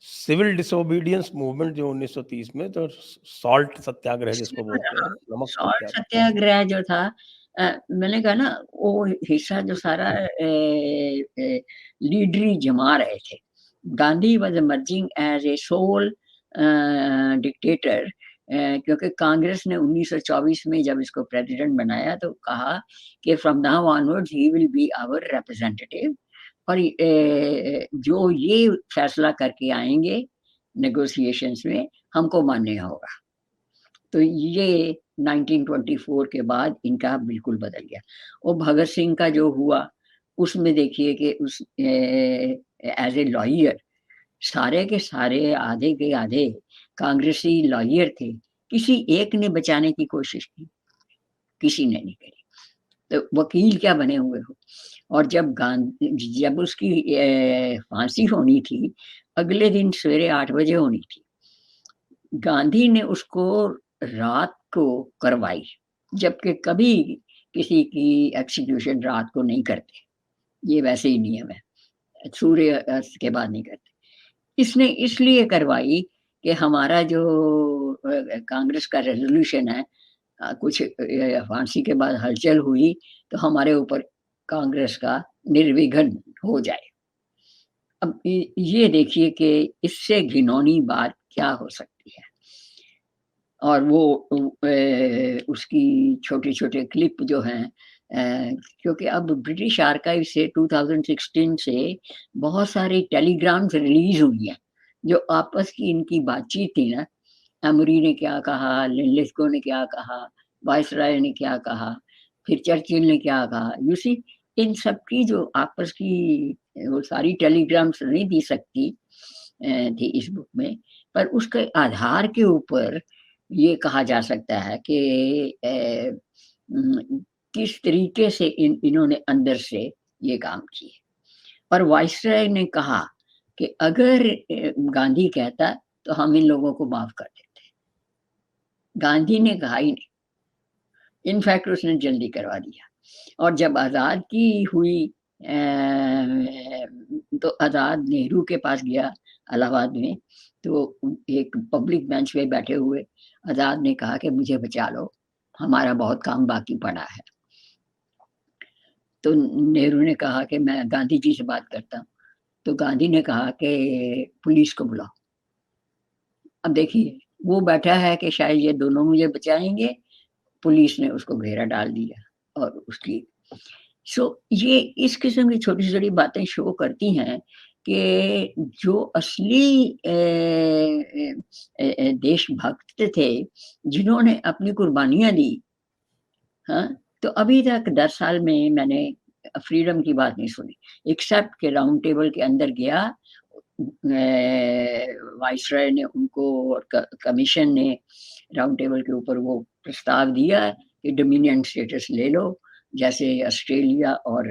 सिविल डिसोबीडियंस मूवमेंट जो 1930 में, तो सॉल्ट सत्याग्रह इसलिए जिसको बोल बोलते रहा हैं, हूँ, नमक सॉल्ट सत्याग्रह। सत्याग्रह जो था मैंने कहा ना वो हिस्सा जो सारा लीडरी जमा रहे थे। Gandhi was emerging as a sole dictator क्योंकि कांग्रेस ने 1924 में जब इसको प्रेसिडेंट बनाया तो कहा कि from now onwards he will be our representative और जो ये फैसला करके आएँगे नेगोशिएशंस में हमको मान्य होगा। तो ये 1924 के बाद इनका बिल्कुल बदल गया। और भगत सिंह का जो हुआ, उसमें देखिए कि एज़ ए लॉयर सारे के सारे आधे के आधे कांग्रेसी लॉयर थे। किसी एक ने बचाने की कोशिश की, किसी ने नहीं करी। तो वकील क्या बने हुए हो। और जब उसकी फांसी होनी थी, अगले दिन सवेरे 8 बजे होनी थी। गांधी ने उसको रात को करवाई, जबकि कभी किसी की एग्ज़ीक्यूशन रात को नहीं करते, ये वैसे ही नियम है, सूर्य अस्त के बाद नहीं करते। इसने इसलिए करवाई कि हमारा जो कांग्रेस का रेज़ोल्यूशन है कुछ फांसी के बाद हलचल हुई, तो हमारे ऊपर कांग्रेस का निर्विघ्न हो जाए। अब ये देखिए कि इससे घिनौनी बात क्या हो सकती है। और वो उसकी छोटे-छोटे क्लिप जो हैं क्योंकि अब ब्रिटिश आर्काइव से 2016 से बहुत सारी टेलीग्राम्स रिलीज़ हुई हैं, जो आपस की इनकी बातचीत थी ना, एमरी ने क्या कहा, लिन्लिथगो ने क्या कहा, वायसराय ने क्या कहा, फिर चर्चिल ने क्या कहा, यू सी इन सब की जो आपस की वो सारी टेलीग्राम्स नहीं दी सकती थी इस बुक में, पर उसके आधार के ऊपर ये कहा जा सकता है कि किस तरीके से इन्होंने अंदर से ये काम किए। और वायसराय ने कहा कि अगर गांधी कहता तो हम इन लोगों को माफ कर देते। गांधी ने कहा ही नहीं। इनफैक्ट उसने जल्दी करवा दिया। और जब आज़ाद की हुई तो आज़ाद नेहरू के पास गया इलाहाबाद में, तो एक पब्लिक बेंच पे बैठे हुए आज़ाद ने कहा कि मुझे बचा लो, हमारा बहुत काम बाकी पड़ा है। तो नेहरू ने कहा कि मैं गांधी जी से बात करता हूँ। तो गांधी ने कहा कि पुलिस को बुलाओ। अब देखिए, वो बैठा है कि शायद ये दोनों मुझे बचाएँगे, पुलिस ने उसको घेरा डाल दिया और उसकी ये इस किस्म की छोटी-छोटी बातें शो करती हैं कि जो असली देशभक्त थे, जिन्होंने अपनी कुर्बानियाँ दी, हाँ? तो अभी तक 10 साल में मैंने फ्रीडम की बात नहीं सुनी, एक्सेप्ट कि राउंड टेबल के अंदर गया वाइसरॉय ने उनको और कमीशन ने राउंड टेबल के ऊपर वो प्रस्ताव दिया कि डोमिनियन स्टेटस ले लो, जैसे ऑस्ट्रेलिया और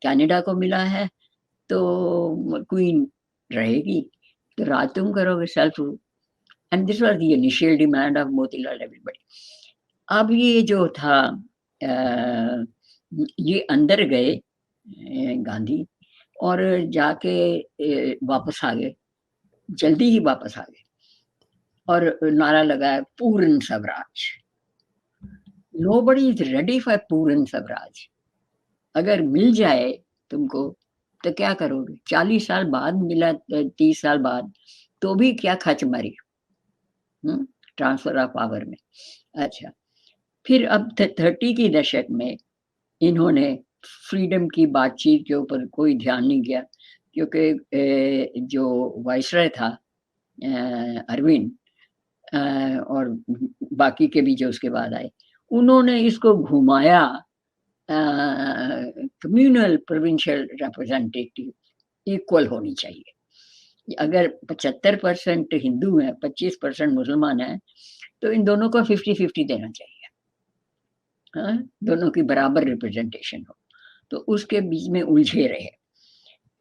कनाडा को मिला है, तो क्वीन रहेगी, तो राज तुम करोगे self rule. And this was the initial demand of Motilal everybody. अब ये जो था ये अंदर गए गांधी और जाके वापस आ गए, जल्दी ही वापस आ गए और नारा लगाया पूर्ण Swaraj. Nobody is ready for पूर्ण स्वराज। अगर मिल जाए तुमको तो क्या करोगे? 40 साल बाद मिला, 30 साल बाद, तो भी क्या खच मारी। हुँ? ट्रांसफर ऑफ पावर में। अच्छा, फिर अब 30 की दशक में इन्होंने फ्रीडम की बातचीत के ऊपर कोई ध्यान नहीं किया, क्योंकि जो वाइसरॉय था अरविंद और बाकी के भी जो उसके बाद आए, उन्होंने इसको घुमाया कम्युनल प्रोविंशियल रिप्रेजेंटेटिव इक्वल होनी चाहिए। अगर 75% हिंदू हैं, 25% मुसलमान हैं, तो इन दोनों को 50-50 देना चाहिए। हाँ, दोनों की बराबर रिप्रेजेंटेशन हो। तो उसके बीच में उलझे रहे,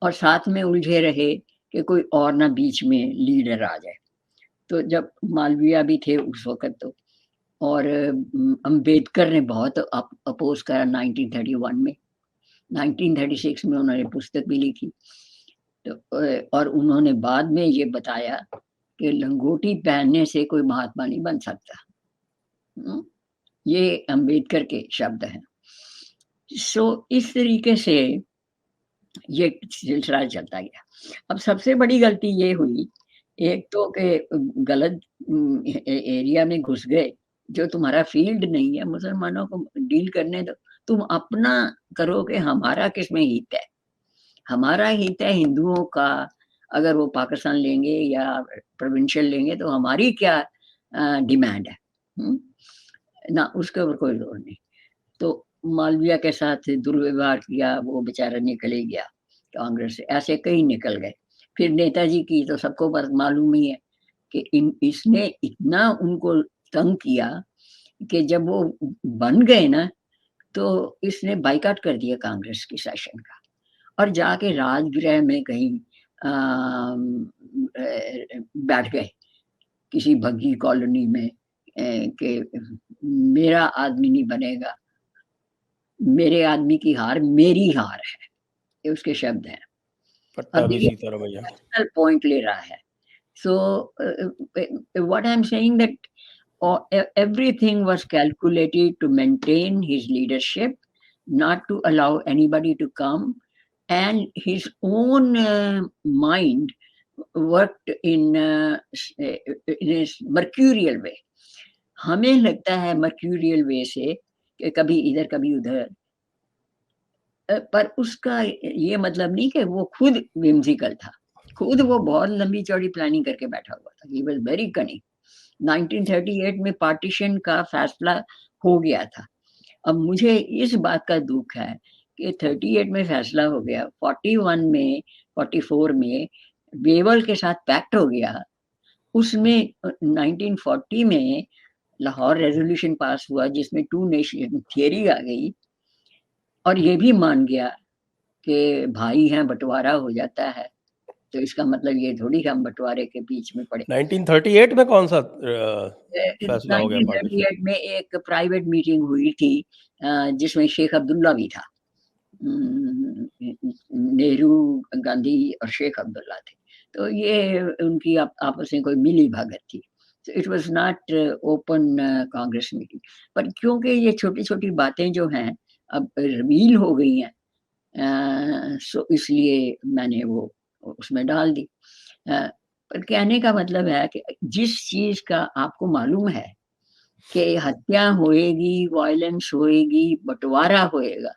और साथ में उलझे रहे कि कोई और ना बीच में लीडर आ जाए। तो जब मालवीय भी थे उस वक़्त, तो और अम्बेडकर ने बहुत अपोज़ करा 1931 में। 1936 में उन्होंने पुस्तक भी लिखी। तो और उन्होंने बाद में ये बताया कि लंगोटी पहनने से कोई महात्मा नहीं बन सकता। ये अम्बेडकर के शब्द हैं। सो इस तरीके से ये सिलसिला चलता गया। अब सबसे बड़ी गलती ये हुई, एक तो कि गलत एरिया में घुस गए, जो तुम्हारा फील्ड नहीं है, मुसलमानों को डील करने दो। तुम अपना करो कि हमारा किसमें हित है। हमारा हित है हिंदुओं का, अगर वो पाकिस्तान लेंगे या प्रोविंशियल लेंगे तो हमारी क्या डिमांड है। ना उसके ऊपर कोई जोर नहीं। तो मालवीय के साथ दुर्व्यवहार किया, वो बेचारा निकल ही गया कांग्रेस से। ऐसे कई निकल गए। फिर नेताजी की तो सबको मालूम ही है कि इसने इतना उनको तंग किया कि जब वो बन गए ना, तो इसने बाइकआउट कर दिया कांग्रेस की सेशन का, और जाके राजगृह में कहीं बैठ गए किसी भग्गी कॉलोनी में, कि मेरा आदमी नहीं बनेगा, मेरे आदमी की हार मेरी हार है, ये उसके शब्द हैं। अब पट्टाभी ये सीतारमैया। पर्सनल पॉइंट ले रहा है। So what I am saying that everything was calculated to maintain his leadership, not to allow anybody to come, and his own mind worked in his mercurial way. हमें लगता है mercurial way से कि कभी इधर कभी उधर, पर उसका ये मतलब नहीं कि वो खुद whimsical था। खुद वो बहुत लंबी चौड़ी प्लानिंग करके बैठा हुआ था। He was very cunning. 1938 में पार्टीशन का फैसला हो गया था। अब मुझे इस बात का दुख है कि 38 में फैसला हो गया, 41 में 44 में बेवल के साथ पैक्ट हो गया। उसमें 1940 में लाहौर रेजोल्यूशन पास हुआ, जिसमें टू नेशन थियरी आ गई, और ये भी मान गया कि भाई हैं, बंटवारा हो जाता है। तो इसका मतलब ये थोड़ी कि हम बंटवारे के बीच में पड़े। 1938 में कौन सा फैसला हो गया पार्टीशन? 1938 में एक प्राइवेट मीटिंग हुई थी, जिसमें शेख अब्दुल्ला भी था। नेहरू, गांधी और शेख अब्दुल्ला थे। तो ये उनकी आपस में कोई मिली भगत थी। So it was not open Congress meeting. पर क्योंकि ये छोटी-छोटी बातें जो हैं अब रिवील हो गई हैं, सो इसलिए मैंने वो उसमें डाल दी। पर कहने का मतलब है कि जिस चीज़ का आपको मालूम है कि हत्या होएगी, वायलेंस होएगी, बँटवारा होएगा,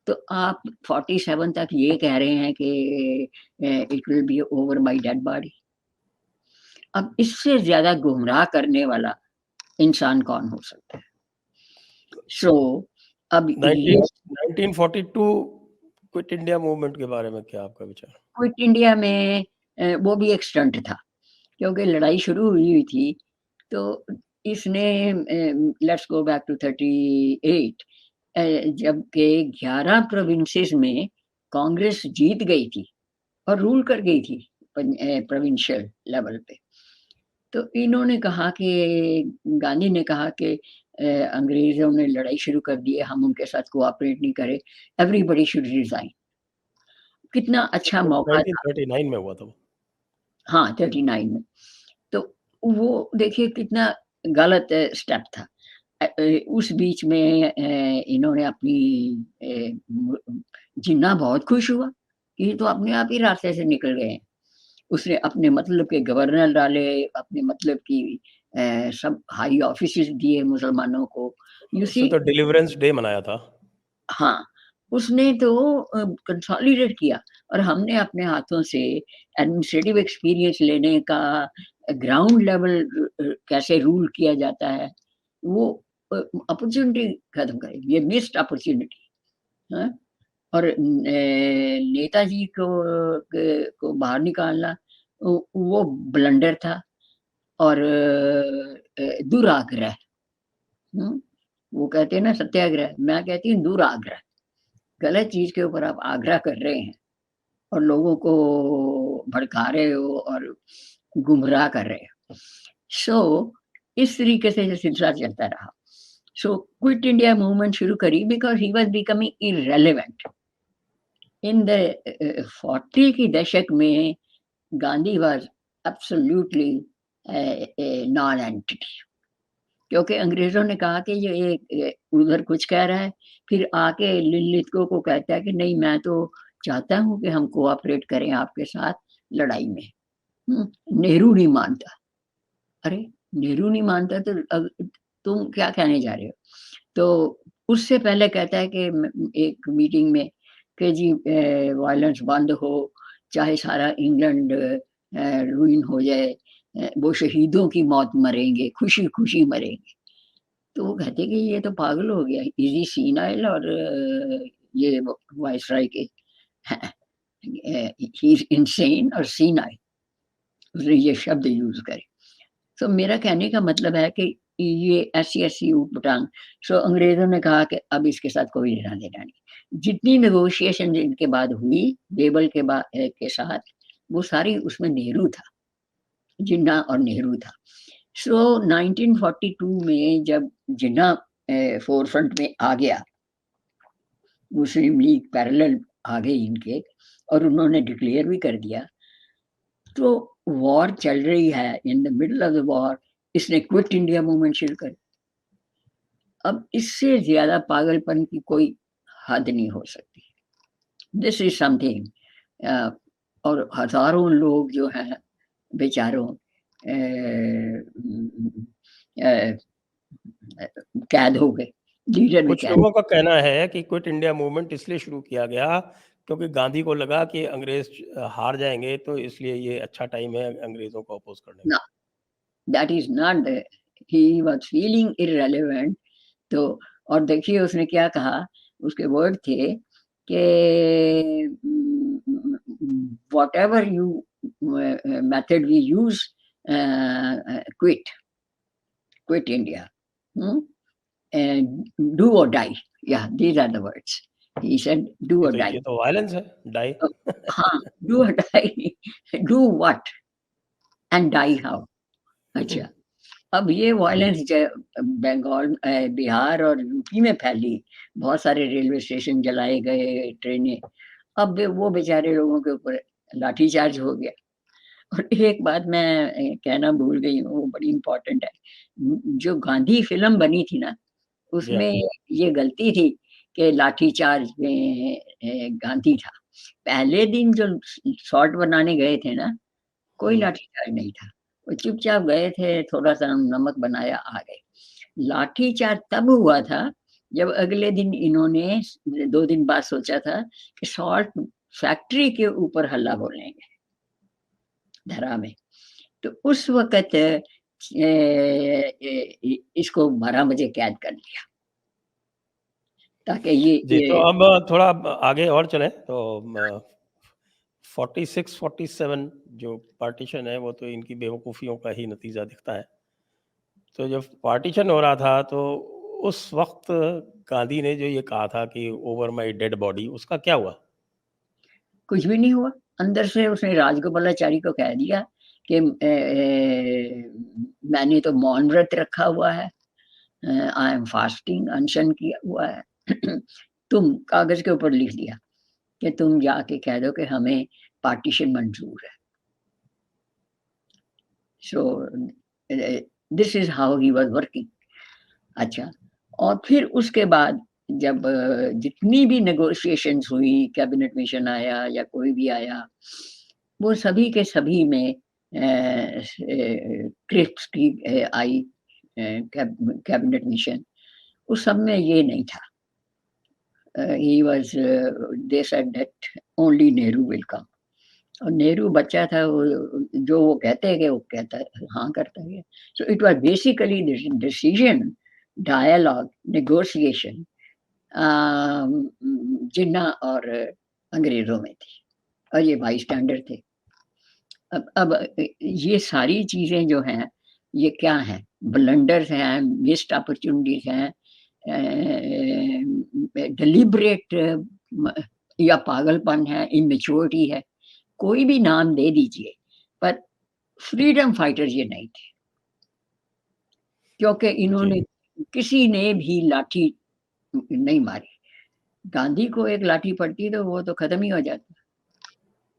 तो आप 47 तक ये कह रहे हैं कि it will be over my dead body. अब इससे ज़्यादा गुमराह करने वाला इंसान कौन हो सकता है? सो अब ये 1942 क्विट इंडिया मूवमेंट के बारे में क्या आपका विचार? क्विट इंडिया में वो भी एक स्टंट था, क्योंकि लड़ाई शुरू हुई थी, तो इसने लेट्स गो बैक टू 38, जबकि 11 प्रोविंसेस में कांग्रेस जीत गई थी और रूल कर गई थी प्रोविंशियल लेवल पे। तो इन्होंने कहा कि गांधी ने कहा कि अंग्रेजों ने लड़ाई शुरू कर दी है, हम उनके साथ कोऑपरेट नहीं करें, एवरीबॉडी शुड रिजाइन। कितना अच्छा मौका था। 1939 में हुआ था वो। हाँ, 39 में। तो वो देखिए कितना गलत स्टेप था। उस बीच में इन्होंने अपनी जिन्ना बहुत खुश हुआ कि ये तो अपने आप ही रास्ते से निकल गए हैं। उसने अपने मतलब के गवर्नर डाले, अपने मतलब की सब हाई ऑफिसेस दिए मुसलमानों को। यू सी, उसने तो डिलीवरेंस डे मनाया था। हाँ, उसने तो कंसोलिडेट किया, और हमने अपने हाथों से एडमिनिस्ट्रेटिव एक्सपीरियंस लेने का, ग्राउंड लेवल कैसे रूल किया जाता है, वो अपॉर्चुनिटी खत्म करी, ये मिस्ड अपॉर्चुनिटी। हाँ? और नेताजी को बाहर निकालना, वो ब्लंडर था, और दुराग्रह। वो कहते हैं ना सत्याग्रह, मैं कहती हूँ दुराग्रह। गलत चीज के ऊपर आप आग्रह कर रहे हैं और लोगों को भड़का रहे हो और गुमराह कर रहे हो। सो इस तरीके से ये सिलसिला चलता रहा। सो क्विट इंडिया मूवमेंट शुरू करी because he was becoming irrelevant. In the 40 की दशक में Gandhi was absolutely non entity, क्योंकि अंग्रेजों ने कहा कि ये एक उधर कुछ कह रहा है, फिर आके लिलितको को कहता है कि नहीं, मैं तो चाहता हूं कि हम कोऑपरेट करें आपके साथ लड़ाई में। नेहरू नहीं मानता। अरे, नेहरू नहीं मानता तो तुम क्या कहने जा रहे हो? तो उससे पहले कहता है कि एक मीटिंग में कि जी वायलेंस बंद हो, चाहे सारा इंग्लैंड रुइन हो जाए, वो शहीदों की मौत मरेंगे, खुशी खुशी मरेंगे। तो वो कहते कि ये तो पागल हो गया, इजी सीनाइल, और ये वायसराय के ही इज इनसेन और सीनाइल, उसने ये शब्द यूज करे। तो मेरा कहने का मतलब है कि ये ऐसी ऊटपटांग। सो अंग्रेजों ने कहा कि अब इसके साथ कोई लेना देना नहीं। जितनी नेगोशिएशन इनके बाद हुई बेबल के बाद के साथ, वो सारी उसमें नेहरू था, जिन्ना और नेहरू था। सो 1942 में जब जिन्ना फोर फ्रंट में आ गया, मुस्लिम लीग पैरेलल आ गई इनके, और उन्होंने डिक्लेयर भी कर दिया, तो वॉर चल रही है, in the middle of the war इसने क्विट इंडिया मूवमेंट शुरू कर। अब इससे ज्यादा पागलपन की कोई हद नहीं हो सकती। This is something. और हजारों लोग जो हैं बेचारों कैद हो गए, लीडर भी कुछ कैद। लोगों का कहना है कि क्विट इंडिया मूवमेंट इसलिए शुरू किया गया क्योंकि गांधी को लगा कि अंग्रेज हार जाएंगे, तो इसलिए ये अच्छा टाइम है अंग्रेजों को अपोज करने ना, that is not the, he was feeling irrelevant. तो और देखिए उसने क्या कहा, उसके वर्ड थे कि whatever you method we use, quit quit India and do or die. Yeah, these are the words. He said, do or die. ये तो वायलेंस है, डाई। तो, हाँ, do or die. Do what and die how? अच्छा, अब ये violence Bengal, Bihar और UP में फैली, बहुत सारे रेलवे स्टेशन जलाए गए, ट्रेनें। अब वो बेचारे लोगों के ऊपर लाठीचार्ज हो गया। और एक बात मैं कहना भूल गई हूँ, वो बड़ी इंपॉर्टेंट है। जो गांधी फिल्म बनी थी ना, जी हाँ। उसमें ये गलती थी कि लाठीचार्ज में गांधी था। पहले दिन जो शॉट बनाने गए थे ना, कोई लाठीचार्ज नहीं था। वो चुपचाप गए थे, थोड़ा सा नमक बनाया, आ गए। लाठीचार्ज तब हुआ था जब अगले दिन इन्होंने 2 दिन बाद सोचा था कि सॉल्ट फैक्ट्री के ऊपर हल्ला बोलेंगे धरा में। तो उस वक़्त इसको 12 बजे कैद कर लिया, ताकि जी, तो ये अब थोड़ा आगे और चलें तो 46-47 जो पार्टीशन है वो तो इनकी बेवकूफ़ियों का ही नतीजा दिखता है। तो जब पार्टीशन हो रहा था तो उस वक्त गांधी ने जो ये कहा था कि ओवर माय डेड बॉडी, उसका क्या हुआ? कुछ भी नहीं हुआ। अंदर से उसने राजगोपालाचारी को कह दिया कि मैंने तो मौन व्रत रखा हुआ है, आई एम फास्टिंग, अनशन किया हुआ है। तुम कागज के ऊपर लिख दिया कि तुम जाके कह दो कि हमें पार्टीशन मंजूर है। So this is how he was working. अच्छा, और फिर उसके बाद जब जितनी भी नेगोशिएशंस हुई, कैबिनेट मिशन आया या कोई भी आया, वो सभी के सभी में क्रिप्स की आई कैबिनेट मिशन, उस सब में ये नहीं था। He was, they said that only Nehru will come. और नेहरू बच्चा था, वो जो वो कहते हैं वो कहता है, हाँ करता है। So it was basically decision, dialogue, negotiation Jinnah और अंग्रेजों में थी, और ये बाई स्टैंडर्ड थे। अब ये सारी चीजें जो हैं, ये क्या है, ब्लंडर्स हैं, मिस्ड अपॉर्चुनिटीज हैं, डिलिबरेट या पागलपन है, इमेच्योरिटी है, कोई भी नाम दे दीजिए, पर फ्रीडम फाइटर्स ये नहीं थे, क्योंकि इन्होंने किसी ने भी लाठी नहीं मारी। गांधी को एक लाठी पड़ती तो वो तो खत्म ही हो जाता,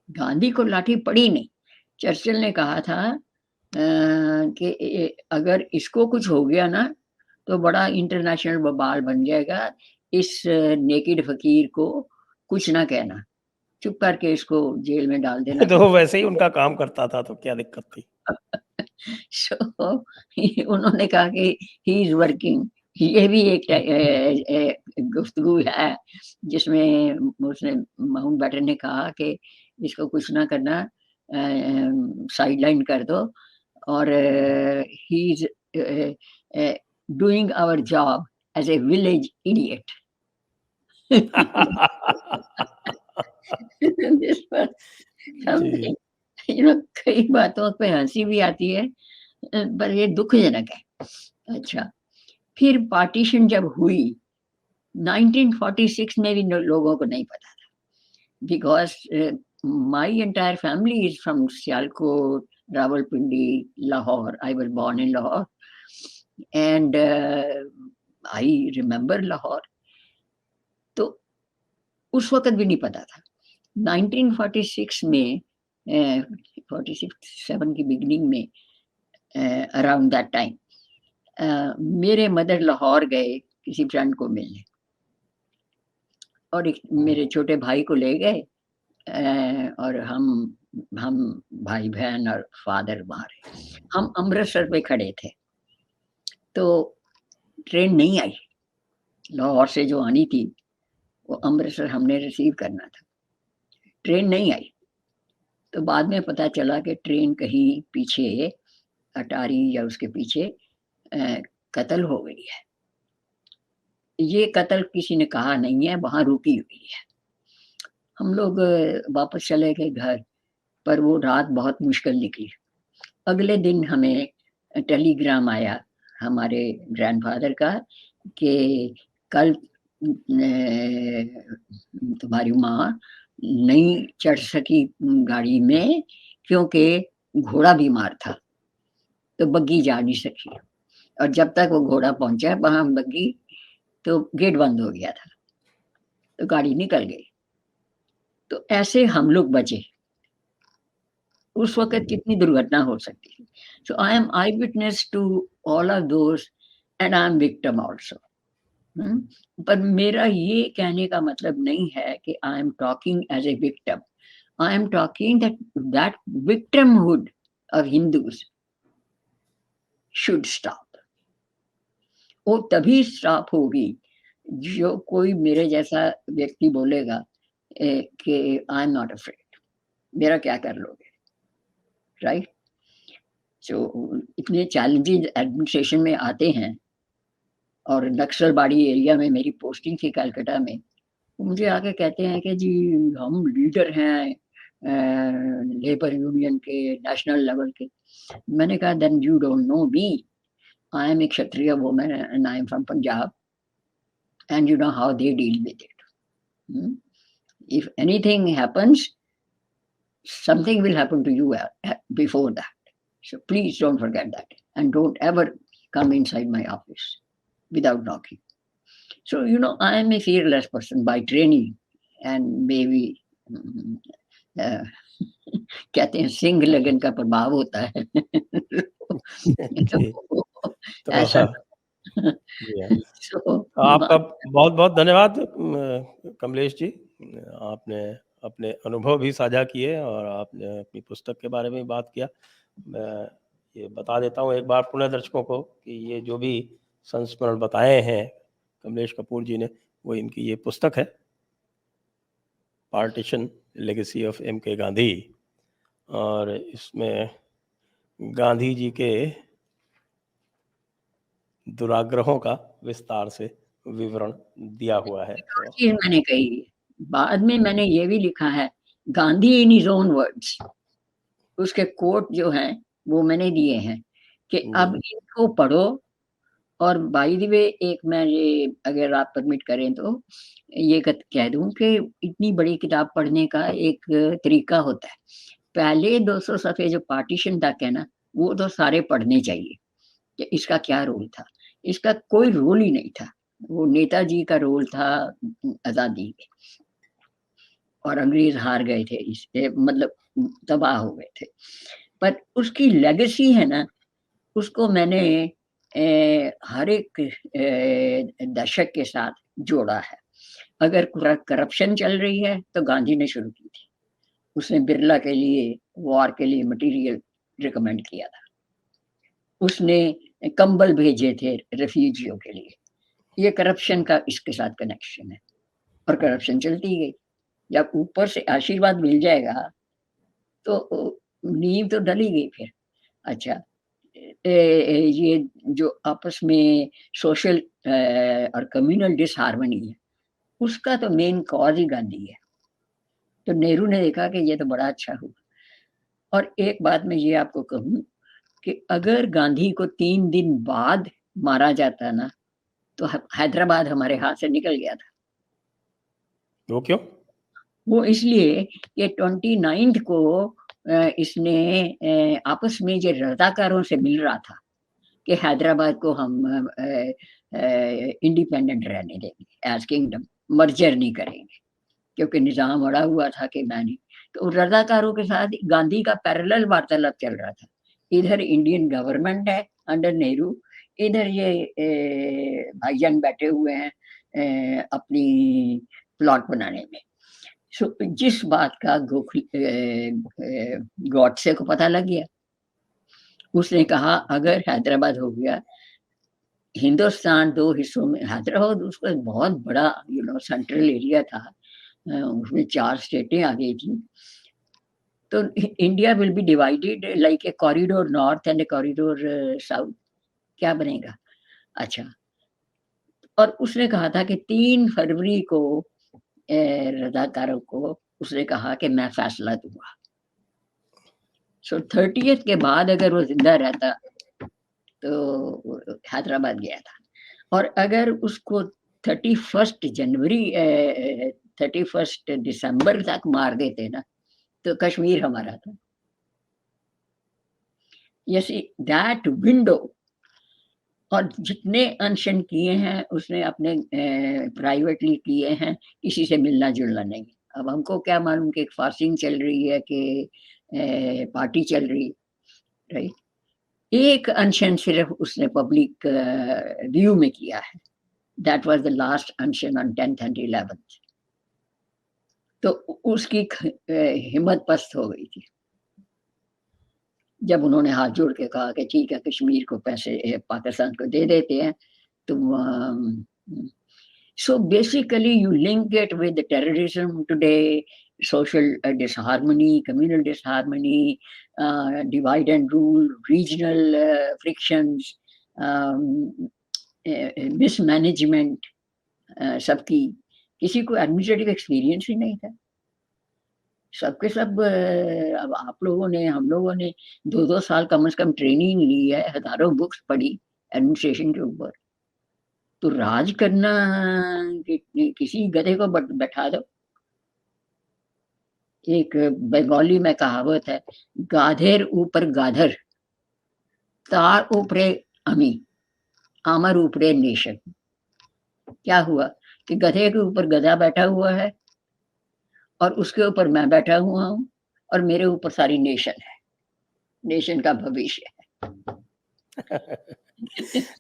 गांधी को लाठी पड़ी नहीं। चर्चिल ने कहा था कि अगर इसको कुछ हो गया ना तो बड़ा इंटरनेशनल बवाल बन जाएगा, इस नेकिड फकीर को कुछ ना कहना, चुप करके इसको जेल में डाल देना। तो वैसे ही उनका काम करता था, तो क्या दिक्कत थी? सो उन्होंने कहा कि ही इज वर्किंग। ये भी एक गुफ्तगू है जिसमें उसने, माउंटबेटन ने कहा कि इसको कुछ ना करना, साइडलाइन कर दो, और he is doing our job as a village idiot. This was something, कई बातों पे हंसी भी आती है, पर ये दुखजनक है। अच्छा, फिर पार्टीशन जब हुई 1946 में भी लोगों को नहीं पता था, because my entire family is from Sialkot, Rawalpindi, Lahore. I was born in Lahore and I remember Lahore. तो उस वक्त भी नहीं पता था। 1946 में, 47 की बिगनिंग में, अराउंड दैट टाइम, मेरे मदर लाहौर गए किसी फ्रेंड को मिलने, और एक मेरे छोटे भाई को ले गए, और हम भाई बहन और फादर वहां रहे। हम अमृतसर पे खड़े थे, तो ट्रेन नहीं आई, लाहौर से जो आनी थी वो अमृतसर हमने रिसीव करना था, ट्रेन नहीं आई। तो बाद में पता चला कि ट्रेन कहीं पीछे, अटारी या उसके पीछे कत्ल हो गई है। ये कत्ल किसी ने कहा नहीं है, वहां रुकी हुई है। हम लोग वापस चले गए घर, पर वो रात बहुत मुश्किल निकली। अगले दिन हमें टेलीग्राम आया हमारे ग्रैंडफादर का कि कल तुम्हारी माँ नहीं चढ़ सकी गाड़ी में क्योंकि घोड़ा बीमार था, तो बग्गी जा नहीं सकी, और जब तक वो घोड़ा पहुंचा वहां बग्गी, तो गेट बंद हो गया था, तो गाड़ी निकल गई। तो ऐसे हम लोग बचे। उस वक्त कितनी दुर्घटना हो सकती है। So I am eye witness to all of those, and I am victim also. पर मेरा ये कहने का मतलब नहीं है कि I am talking as a victim. I am talking that victimhood of Hindus should stop. वो तभी स्टॉप होगी जो कोई मेरे जैसा व्यक्ति बोलेगा कि आई एम नॉट अफ्रेड, मेरा क्या कर लोगे, राइट? सो इतने चैलेंजेस एडमिनिस्ट्रेशन में आते हैं, और नक्सलबाड़ी एरिया में मेरी पोस्टिंग थी कलकत्ता में, मुझे आके कहते हैं कि जी हम लीडर हैं लेबर यूनियन के, नेशनल लेवल के। मैंने कहा then you don't know me, I am a Kshatriya woman and I am from Punjab, and you know how they deal with it. If anything happens, something will happen to you before that. So please don't forget that, and don't ever come inside my office without knocking. So, I am a fearless person by training, and maybe कहते हैं सिंह लगन का प्रभाव होता है। तो ऐसा आपका बहुत बहुत धन्यवाद कमलेश जी। आपने अपने अनुभव भी साझा किए और आपने अपनी पुस्तक के बारे में बात किया। मैं ये बता देता हूँ एक बार पुनः दर्शकों को कि ये जो भी संस्मरण बताए हैं कमलेश कपूर जी ने, वो इनकी ये पुस्तक है, partition legacy of M.K. Gandhi. और इसमें गांधी जी के दुराग्रहों का विस्तार से विवरण दिया हुआ है। और चीज मैंने कही है, बाद में मैंने ये भी लिखा है, Gandhi in his own words, उसके कोट जो हैं वो मैंने दिए हैं कि अब इनको पढ़ो। और बाय द वे एक मैं ये अगर आप परमिट करें तो ये कह दूं कि इतनी बड़ी किताब पढ़ने का एक तरीका होता है। पहले 200 सफ़े जो पार्टीशन तक है ना, वो तो सारे पढ़ने चाहिए कि इसका क्या रोल था। इसका कोई रोल ही नहीं था, वो नेताजी का रोल था आज़ादी में, और अंग्रेज हार गए थे, इससे मतलब तबाह हो गए थे। पर उसकी लेगेसी है ना, उसको मैंने हर एक दशक के साथ जोड़ा है। अगर करप्शन चल रही है तो गांधी ने शुरू की थी, उसने बिरला के लिए वॉर के लिए मटेरियल रिकमेंड किया था, उसने कंबल भेजे थे रेफ्यूजियों के लिए। ये करप्शन का इसके साथ कनेक्शन है, और करप्शन चलती गई। जब ऊपर से आशीर्वाद मिल जाएगा तो नींव तो डली गई फिर। अच्छा, ये जो आपस में सोशल और कम्युनल डिसहार्मनी है, उसका तो मेन कॉज ही गांधी है। तो नेहरू ने देखा कि ये तो बड़ा अच्छा हुआ। और एक बात मैं ये आपको कहूँ कि अगर गांधी को 3 दिन बाद मारा जाता ना, तो हैदराबाद हमारे हाथ से निकल गया था। वो क्यों? वो इसलिए कि 29 को इसने आपस में जो रजाकारों से मिल रहा था कि हैदराबाद को हम इंडिपेंडेंट रहने देंगे एज किंगडम, मर्जर नहीं करेंगे, क्योंकि निजाम अड़ा हुआ था कि मैं नहीं। तो रजाकारों के साथ गांधी का पैरेलल वार्तालाप चल रहा था। इधर इंडियन गवर्नमेंट है अंडर नेहरू, इधर ये भाईजान बैठे हुए हैं अपनी प्लॉट बनाने में। सो जिस बात का गॉडसे को पता लग गया, उसने कहा अगर हैदराबाद हो गया, हिंदुस्तान 2 हिस्सों में, हैदराबाद उसका बहुत बड़ा सेंट्रल एरिया था, उसमें 4 स्टेटें आ गई थी। तो India will be divided like a corridor north and A corridor south, क्या बनेगा? अच्छा, और उसने कहा था कि 3 फरवरी को रजाकारों को उसने कहा कि मैं फैसला दूंगा। सो 30th के बाद अगर वो जिंदा रहता तो हैदराबाद गया था। और अगर उसको 31 जनवरी 31 दिसंबर तक मार देते ना, तो कश्मीर हमारा था। Yes, that window. और जितने अनशन किए हैं उसने अपने प्राइवेटली किए हैं, किसी से मिलना जुलना नहीं। अब हमको क्या मालूम कि फास्टिंग चल रही है कि पार्टी चल रही, राइट। एक अनशन सिर्फ उसने पब्लिक व्यू में किया है, दैट वाज द लास्ट अनशन ऑन 10th एंड 11th। तो उसकी हिम्मत पस्त हो गई थी जब उन्होंने हाथ जोड़ के कहा कि ठीक है, कश्मीर को पैसे पाकिस्तान को दे देते हैं तुम। So basically you link it with the terrorism today, social disharmony, communal disharmony, divide and rule, regional frictions, mismanagement, सबकी, किसी को एडमिनिस्ट्रेटिव एक्सपीरियंस ही नहीं था। सबके सब अब आप लोगों ने, हम लोगों ने 2-2 साल कम से कम ट्रेनिंग ली है, हज़ारों बुक्स पढ़ी एडमिनिस्ट्रेशन के ऊपर। तो राज करना किसी गधे को बैठा दो। एक बंगाली में कहावत है, गाधेर ऊपर गाधर, तार ऊपरे अमी, आमर ऊपरे नेशन। क्या हुआ कि गधे के ऊपर गधा बैठा हुआ है और उसके ऊपर मैं बैठा हुआ हूँ, और मेरे ऊपर सारी नेशन है, नेशन का भविष्य है।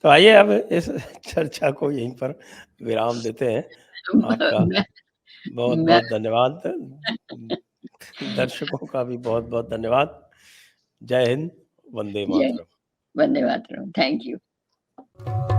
तो आइए अब इस चर्चा को यहीं पर विराम देते हैं। आपका मैं बहुत-बहुत धन्यवाद। दर्शकों का भी बहुत-बहुत धन्यवाद। जय हिंद। वंदे जय मातरम। Vande Mataram. Thank you.